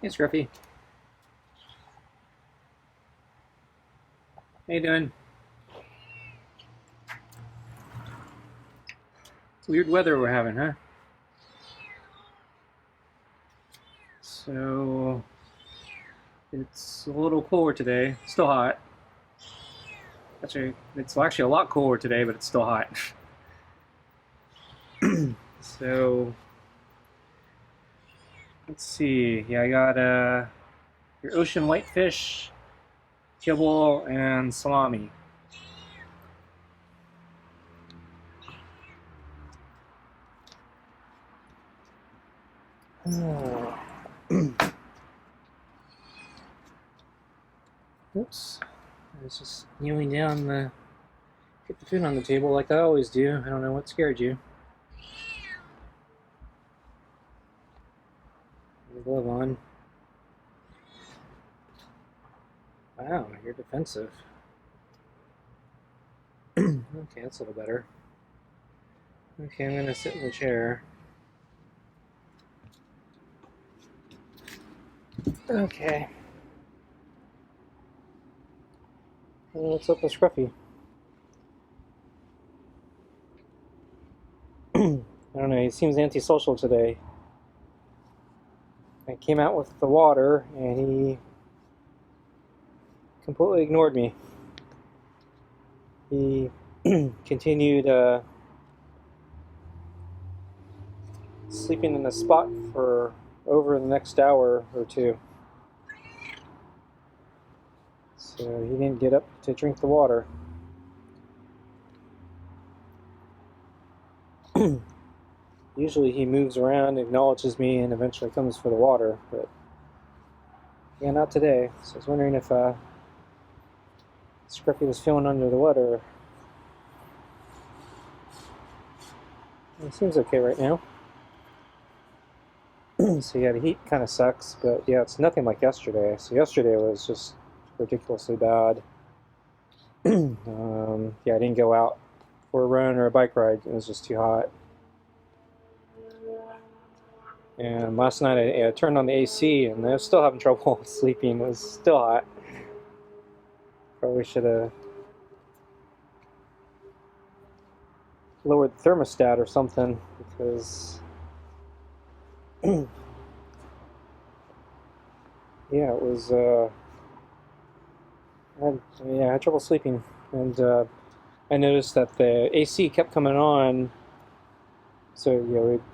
Hey, Scruffy. How you doing? Weird weather we're having, huh? So it's a little cooler today. Still hot. Actually, it's actually a lot cooler today, but it's still hot. So let's see. Yeah, I got your ocean whitefish, kibble, and salami. Oops. I was just kneeling down to get the food on the table like I always do. I don't know what scared you. The glove on. Wow, you're defensive. Okay, that's a little better. Okay, I'm gonna sit in the chair. Okay. What's up with Scruffy? I don't know, he seems antisocial today. I came out with the water and he completely ignored me. He continued sleeping in the spot for over the next hour or two. So he didn't get up to drink the water. Usually he moves around, acknowledges me, and eventually comes for the water, but yeah, not today. So I was wondering if Scruffy was feeling under the weather. It seems okay right now. So yeah, the heat kind of sucks, but yeah, it's nothing like yesterday. So yesterday was just ridiculously bad. Yeah, I didn't go out for a run or a bike ride. It was just too hot. And last night I turned on the AC and I was still having trouble sleeping. It was still hot. Probably should have lowered the thermostat or something because yeah, it was I had trouble sleeping, and I noticed that the AC kept coming on. So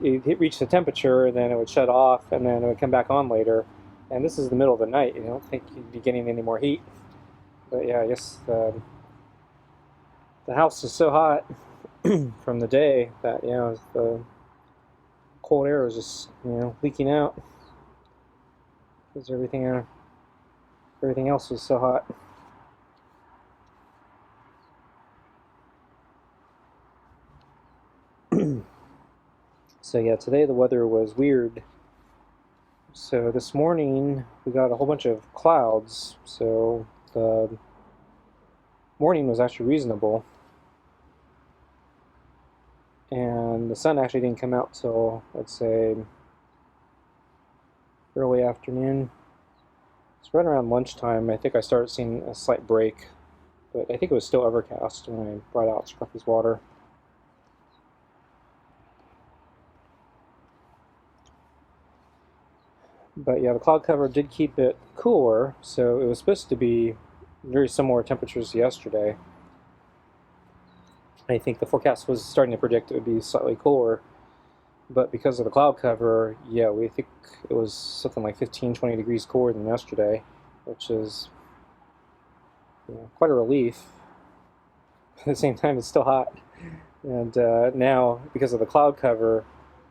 it reached the temperature, and then it would shut off, and then it would come back on later. And this is the middle of the night. You don't think you'd be getting any more heat, but yeah, I guess the house is so hot from the day that the cold air was just leaking out because everything else was so hot. So yeah, today the weather was weird. So this morning we got a whole bunch of clouds, so the morning was actually reasonable. And the sun actually didn't come out till, let's say, early afternoon. It's right around lunchtime. I think I started seeing a slight break, but I think it was still overcast when I brought out Scruffy's water. But yeah, the cloud cover did keep it cooler, so it was supposed to be very similar temperatures to yesterday. I think the forecast was starting to predict it would be slightly cooler, but because of the cloud cover, yeah, we think it was something like 15-20 degrees cooler than yesterday, which is quite a relief. At the same time, it's still hot, and now because of the cloud cover,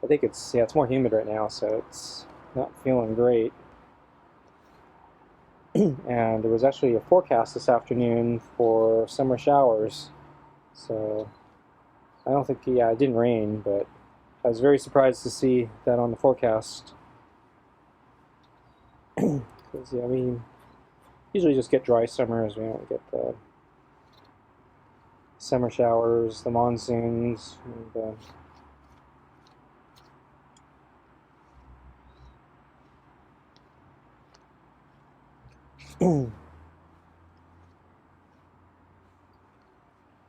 I think it's more humid right now, so it's not feeling great. And there was actually a forecast this afternoon for summer showers, so I don't think, it didn't rain, but I was very surprised to see that on the forecast. Because, we usually just get dry summers. We don't get the summer showers, the monsoons, and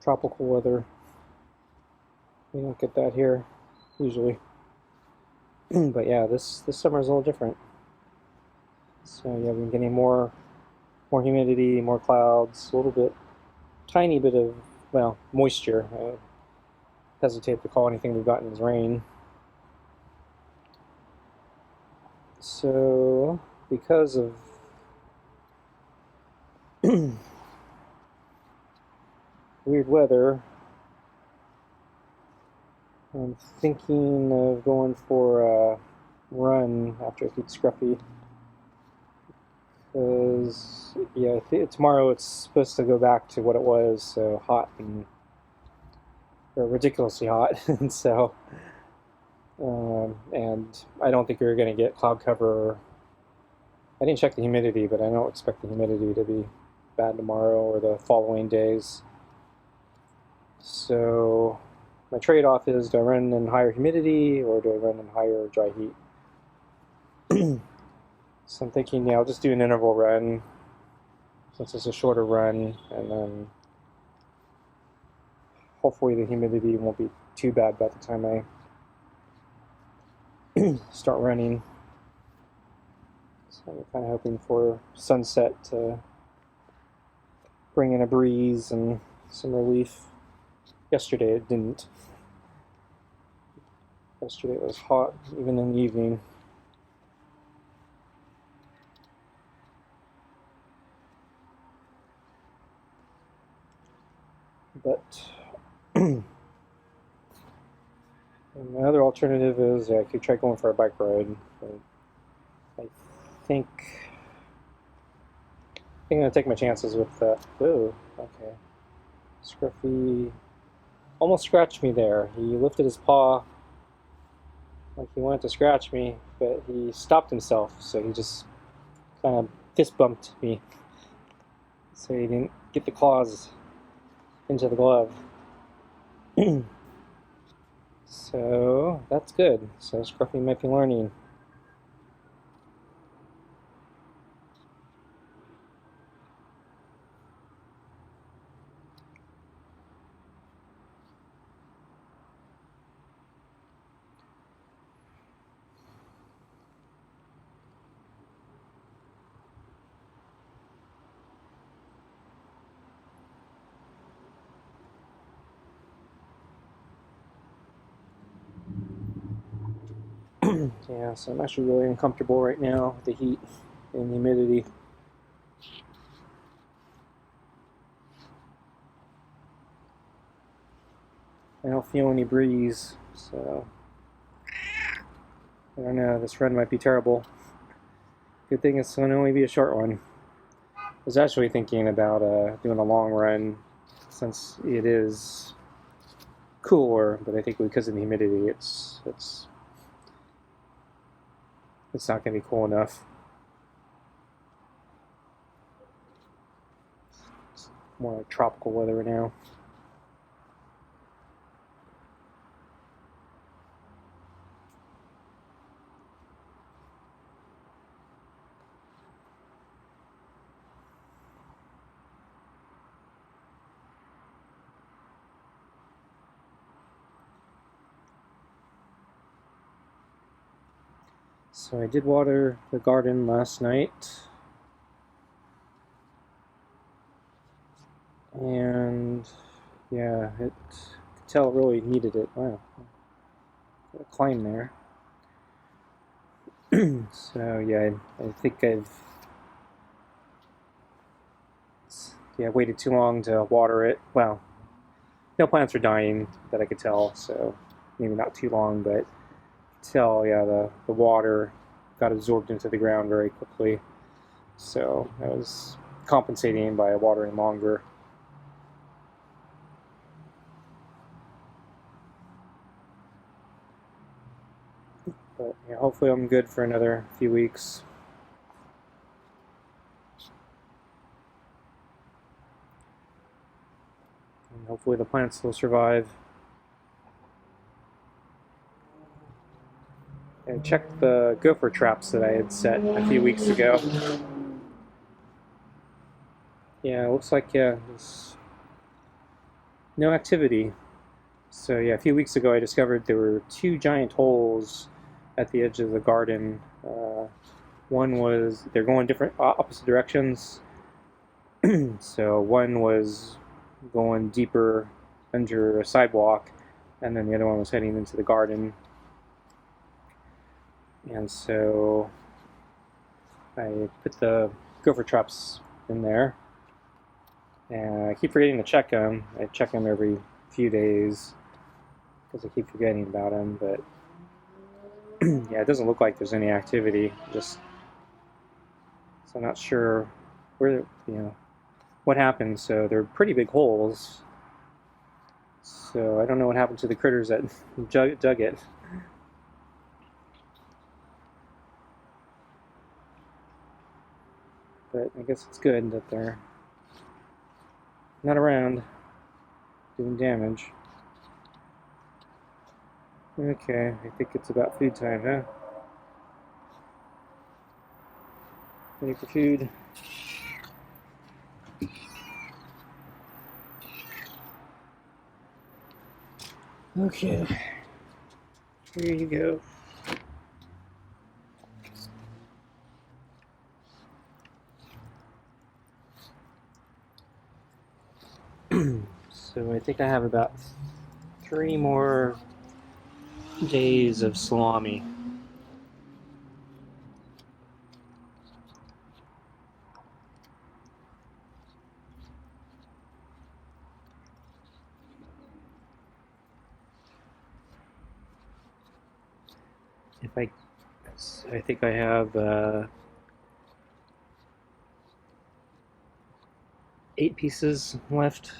Tropical weather. We don't get that here usually. But yeah, this summer is a little different. So yeah, we've been getting more humidity, more clouds, a little bit, tiny bit of, well, moisture. I hesitate to call anything we've gotten as rain. So because of weird weather, I'm thinking of going for a run after I feed Scruffy. Because, yeah, tomorrow it's supposed to go back to what it was, so hot and or ridiculously hot. And so, and I don't think we're going to get cloud cover. I didn't check the humidity, but I don't expect the humidity to be bad tomorrow or the following days. So my trade-off is, do I run in higher humidity or do I run in higher dry heat? So I'm thinking, yeah, I'll just do an interval run since it's a shorter run, and then hopefully the humidity won't be too bad by the time I start running. So I'm kind of hoping for sunset to bring in a breeze and some relief. Yesterday it didn't. Yesterday it was hot, even in the evening. But my other alternative is I could try going for a bike ride. But I think I'm gonna take my chances with that. Whoa, okay. Scruffy almost scratched me there. He lifted his paw like he wanted to scratch me, but he stopped himself, so he just kind of fist bumped me. So he didn't get the claws into the glove. So that's good. So Scruffy might be learning. Yeah, so I'm actually really uncomfortable right now with the heat and the humidity. I don't feel any breeze, so I don't know, this run might be terrible. Good thing it's going to only be a short one. I was actually thinking about doing a long run since it is cooler, but I think because of the humidity it's not going to be cool enough. It's more like tropical weather now. So I did water the garden last night, and yeah, I could tell it really needed it. Wow, got a climb there. So yeah, I think I've waited too long to water it. Well, no plants are dying that I could tell, so maybe not too long, but tell, yeah, the water got absorbed into the ground very quickly. So I was compensating by watering longer. But yeah, hopefully I'm good for another few weeks. And hopefully the plants will survive. I checked the gopher traps that I had set a few weeks ago. Yeah, it looks like there's no activity. So yeah, a few weeks ago I discovered there were two giant holes at the edge of the garden. One was they're going different opposite directions. So one was going deeper under a sidewalk, and then the other one was heading into the garden. And so I put the gopher traps in there, and I keep forgetting to check them. I check them every few days because I keep forgetting about them. But yeah, it doesn't look like there's any activity. Just so I'm not sure where what happened. So they're pretty big holes. So I don't know what happened to the critters that dug it. But I guess it's good that they're not around doing damage. Okay, I think it's about food time, huh? Ready for food? Okay, here you go. So I think I have about 3 more days of salami. I think I have 8 pieces left.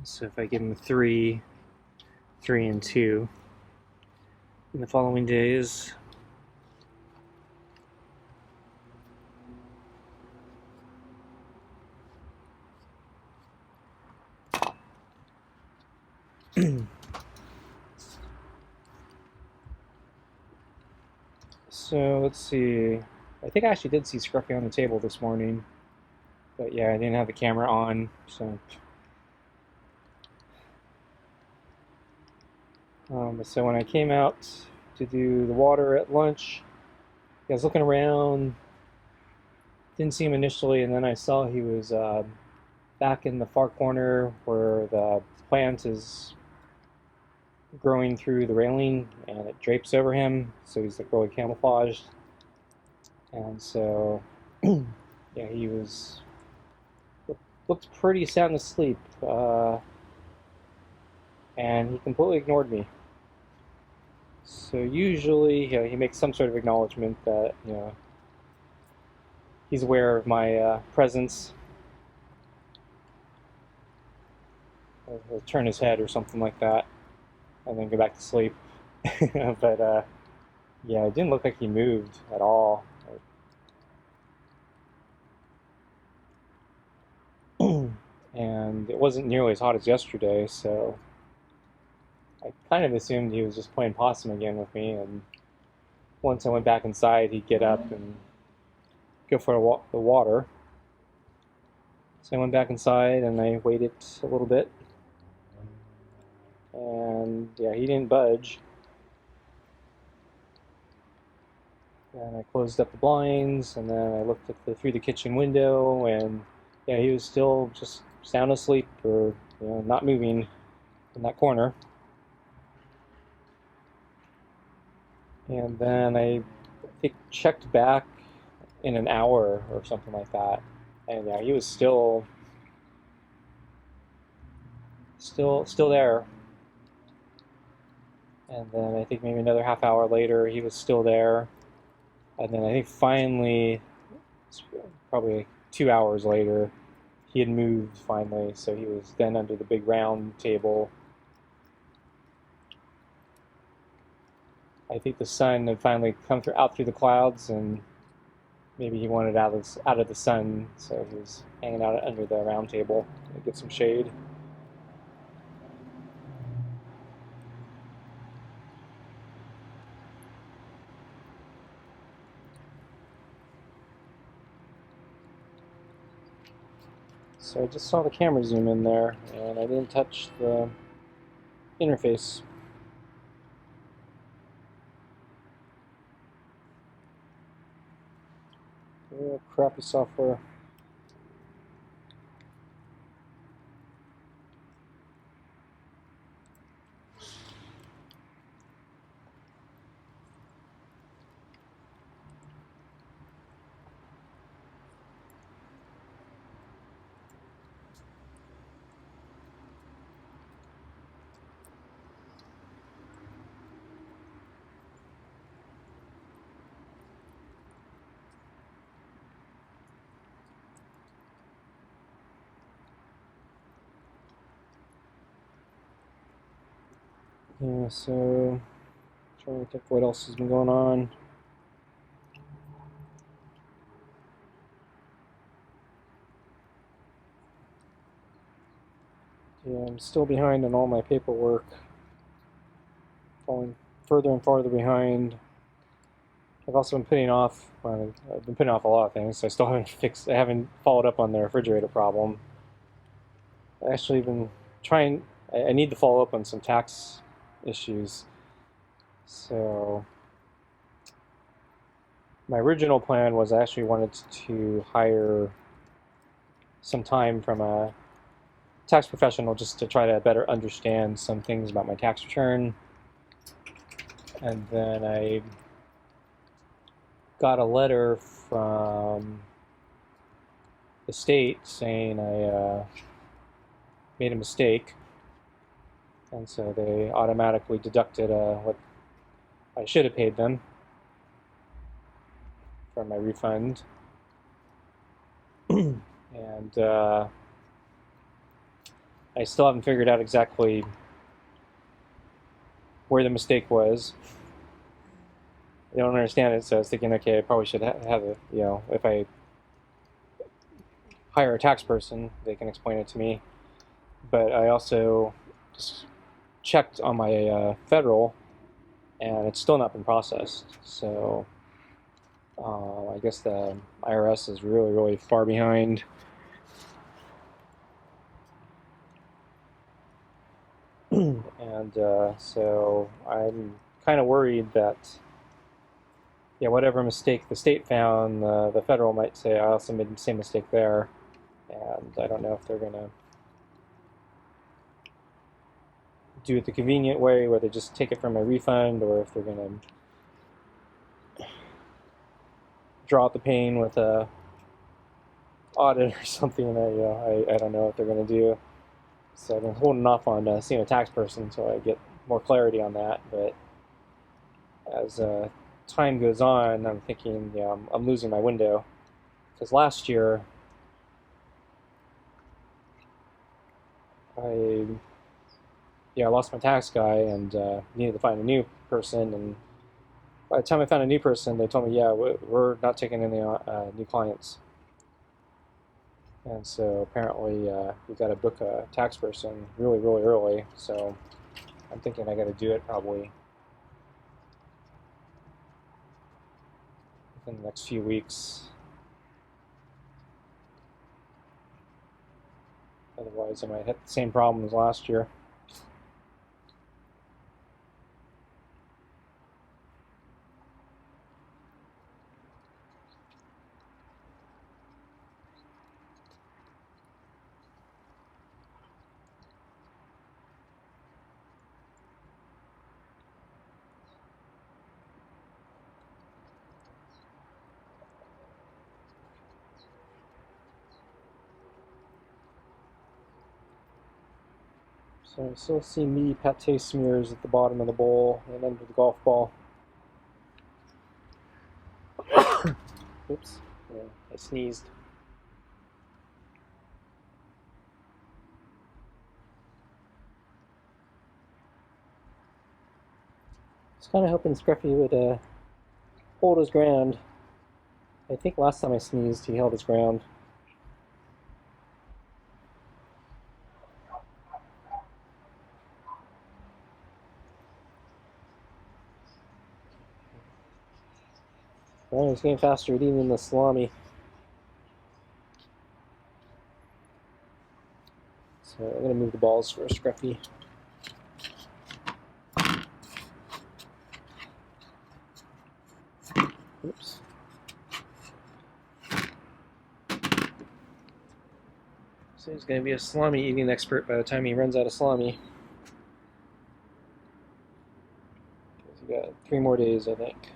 So if I give them 3, 3 and 2 in the following days. So let's see. I think I actually did see Scruffy on the table this morning, but yeah, I didn't have the camera on, so. So when I came out to do the water at lunch, I was looking around, didn't see him initially, and then I saw he was back in the far corner where the plant is growing through the railing and it drapes over him, so he's like really camouflaged. And so, yeah, he looked pretty sound asleep, and he completely ignored me. So usually, he makes some sort of acknowledgement that he's aware of my presence. He'll turn his head or something like that, and then go back to sleep. But yeah, it didn't look like he moved at all. And it wasn't nearly as hot as yesterday, so I kind of assumed he was just playing possum again with me. And once I went back inside, he'd get up and go for the water. So I went back inside and I waited a little bit, and yeah, he didn't budge. And I closed up the blinds, and then I looked at through the kitchen window, and yeah, he was still just sound asleep or not moving in that corner. And then I think checked back in an hour or something like that, and yeah, he was still there. And then I think maybe another half hour later, he was still there. And then I think finally, probably 2 hours later, he had moved finally. So he was then under the big round table. I think the sun had finally come out through the clouds, and maybe he wanted out of the sun, so he was hanging out under the round table to get some shade. So I just saw the camera zoom in there, and I didn't touch the interface. Real crappy software. Yeah, so trying to think what else has been going on. Yeah, I'm still behind on all my paperwork. Falling further and farther behind. I've also been putting off. Well, I've been putting off a lot of things. So I still haven't fixed. I haven't followed up on the refrigerator problem. I actually been trying. I need to follow up on some tax issues. So my original plan was I actually wanted to hire some time from a tax professional just to try to better understand some things about my tax return. And then I got a letter from the state saying I made a mistake, and so they automatically deducted what I should have paid them for my refund. And I still haven't figured out exactly where the mistake was. I don't understand it, so I was thinking, okay, I probably should have it. You know, if I hire a tax person, they can explain it to me. But I also just checked on my federal, and it's still not been processed. So I guess the IRS is really, really far behind. And so I'm kind of worried that, yeah, whatever mistake the state found, the federal might say I also made the same mistake there, and I don't know if they're gonna do it the convenient way where they just take it from my refund, or if they're gonna draw out the pain with a audit or something. I don't know what they're gonna do. So I've been holding off on seeing a tax person until I get more clarity on that. But as time goes on, I'm thinking, yeah, I'm losing my window. Because last year, I lost my tax guy and needed to find a new person. And by the time I found a new person, they told me, yeah, we're not taking any new clients. And so apparently we got to book a tax person really, really early. So I'm thinking I got to do it probably within the next few weeks. Otherwise, I might hit the same problem as last year. So I still see me pate smears at the bottom of the bowl and under the golf ball. Oops, yeah, I sneezed. I was kind of hoping Scruffy would hold his ground. I think last time I sneezed, he held his ground. Well, he's getting faster at eating the salami. So I'm going to move the balls for Scruffy. Oops. So he's going to be a salami eating expert by the time he runs out of salami. He's got 3 more days, I think.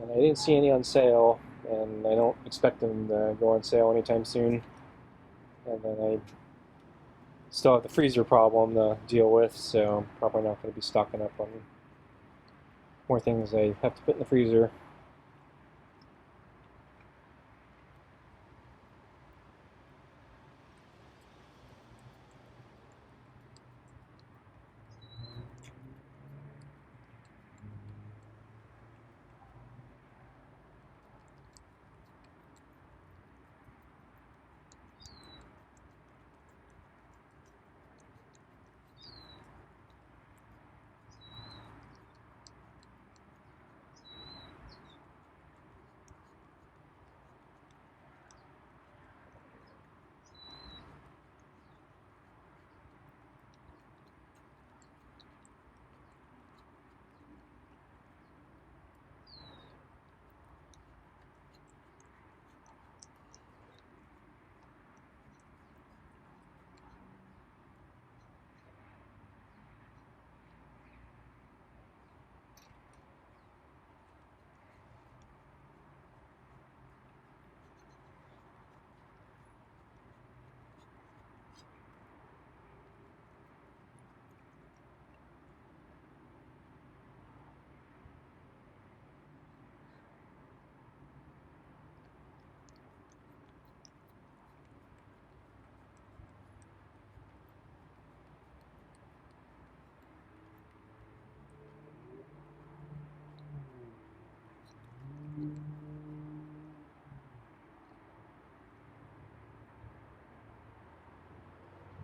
And I didn't see any on sale, and I don't expect them to go on sale anytime soon. And then I still have the freezer problem to deal with, so I'm probably not going to be stocking up on more things I have to put in the freezer.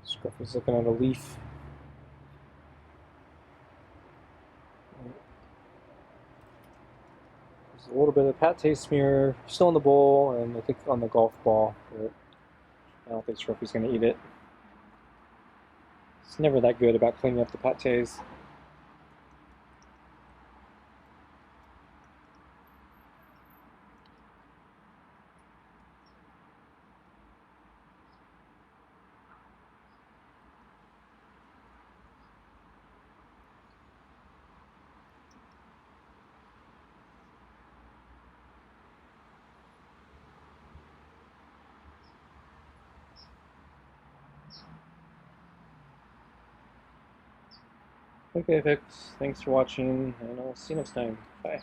Scruffy's looking at a leaf. There's a little bit of pate smear still in the bowl, and I think on the golf ball, but I don't think Scruffy's going to eat it. It's never that good about cleaning up the pates. Okay, folks, thanks for watching, and I'll see you next time. Bye.